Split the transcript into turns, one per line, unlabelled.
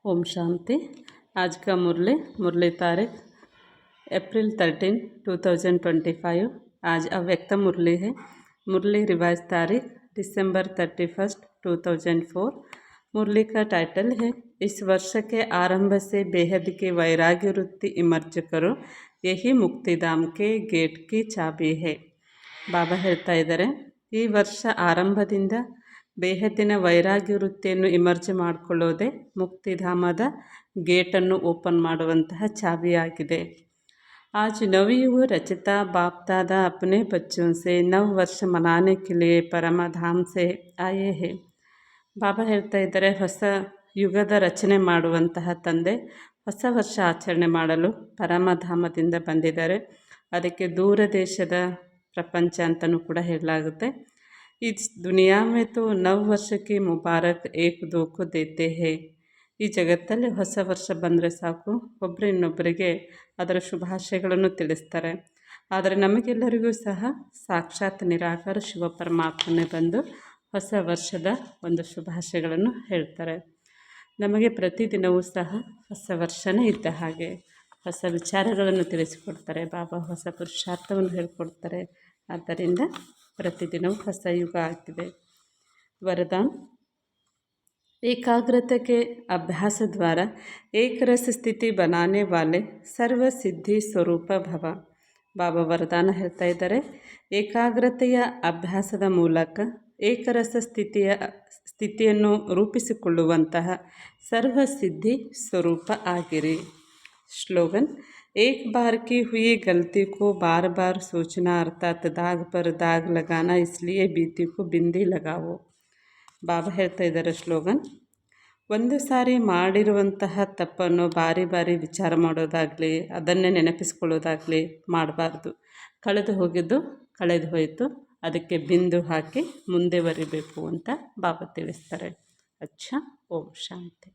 ओम शांति। आज का मुरली तारीख अप्रैल 13, 2025। आज अव्यक्त मुरली है। मुरली रिवाइज तारीख दिसंबर 31, 2004। मुरली का टाइटल है, इस वर्ष के आरंभ से बेहद की वैराग्य वृत्ति इमर्ज करो, यही मुक्तिधाम के गेट की ಚಾಬಿ है। ಬಾಬಾ ಹೇಳ್ತಾ ಇದ್ದಾರೆ, ಈ ವರ್ಷ ಆರಂಭದಿಂದ ಬೇಹದ್ದಿನ ವೈರಾಗ್ಯ ವೃತ್ತಿಯನ್ನು ಇಮರ್ಜ್ ಮಾಡಿಕೊಳ್ಳೋದೇ ಮುಕ್ತಿಧಾಮದ ಗೇಟನ್ನು ಓಪನ್ ಮಾಡುವಂತಹ ಚಾಬಿಯಾಗಿದೆ। आज नवयुग रचिता बाप दादा अपने बच्चों से नव वर्ष मनाने के लिए परमधाम से आए हैं। ಬಾಬಾ ಹೇಳ್ತಾ ಇದ್ದಾರೆ, ಹೊಸ ಯುಗದ ರಚನೆ ಮಾಡುವಂತಹ ತಂದೆ ಹೊಸ ವರ್ಷ ಆಚರಣೆ ಮಾಡಲು ಪರಮಧಾಮದಿಂದ ಬಂದಿದ್ದಾರೆ। ಅದಕ್ಕೆ ದೂರ ದೇಶದ ಪ್ರಪಂಚ ಅಂತಲೂ ಕೂಡ ಹೇಳಲಾಗುತ್ತೆ। इस दुनिया में तो नव वर्ष की मुबारक एक दो को देते हैं। ಈ ಜಗತ್ತಲ್ಲಿ ಹೊಸ ವರ್ಷ ಬಂದರೆ ಸಾಕು, ಒಬ್ಬರು ಇನ್ನೊಬ್ಬರಿಗೆ ಅದರ ಶುಭಾಶಯಗಳನ್ನು ತಿಳಿಸ್ತಾರೆ। ಆದರೆ ನಮಗೆಲ್ಲರಿಗೂ ಸಹ ಸಾಕ್ಷಾತ್ ನಿರಾಕಾರ ಶಿವ ಪರಮಾತ್ಮನೇ ಬಂದು ಹೊಸ ವರ್ಷದ ಒಂದು ಶುಭಾಶಯಗಳನ್ನು ಹೇಳ್ತಾರೆ। ನಮಗೆ ಪ್ರತಿದಿನವೂ ಸಹ ಹೊಸ ವರ್ಷನೇ ಇದ್ದ ಹಾಗೆ ಹೊಸ ವಿಚಾರಗಳನ್ನು ತಿಳಿಸಿಕೊಡ್ತಾರೆ। ಬಾಬಾ ಹೊಸ ಪುರುಷಾರ್ಥವನ್ನು ಹೇಳಿಕೊಡ್ತಾರೆ। ಆದ್ದರಿಂದ प्रतिदिनों ಹೊಸ युग आगे। वरदान, एकाग्रता के अभ्यास द्वारा एक रस स्थिति बनाने वाले सर्व सिद्धि स्वरूप भव। ಬಾಬಾ ವರದಾನ ಹೇಳ್ತಾ ಇದ್ದಾರೆ, ಏಕಾಗ್ರತೆಯ ಅಭ್ಯಾಸದ ಮೂಲಕ ಏಕರಸ ಸ್ಥಿತಿಯನ್ನು ರೂಪಿಸಿಕೊಳ್ಳುವಂತಹ ಸರ್ವಸಿದ್ಧಿ ಸ್ವರೂಪ ಆಗಿರಿ। स्लोगन, एक बार की हुई गलती को बार बार सोचना अर्थात दाग पर दाग लगाना, इसलिए बीती को बिंदी लगाओ। ಬಾಬಾ ಹೇಳ್ತಾ ಇದ್ದಾರೆ ಸ್ಲೋಗನ್, ಒಂದು ಸಾರಿ ಮಾಡಿರುವಂತಹ ತಪ್ಪನ್ನು ಬಾರಿ ಬಾರಿ ವಿಚಾರ ಮಾಡೋದಾಗಲಿ ಅದನ್ನೇ ನೆನಪಿಸ್ಕೊಳ್ಳೋದಾಗಲಿ ಮಾಡಬಾರ್ದು। ಕಳೆದು ಹೋಗಿದ್ದು ಕಳೆದು ಹೋಯಿತು, ಅದಕ್ಕೆ ಬಿಂದು ಹಾಕಿ ಮುಂದೆ ಬರಿಬೇಕು ಅಂತ ಬಾಬಾ ತಿಳಿಸ್ತಾರೆ। ಅಚ್ಚಾ, ಓಂ ಶಾಂತಿ।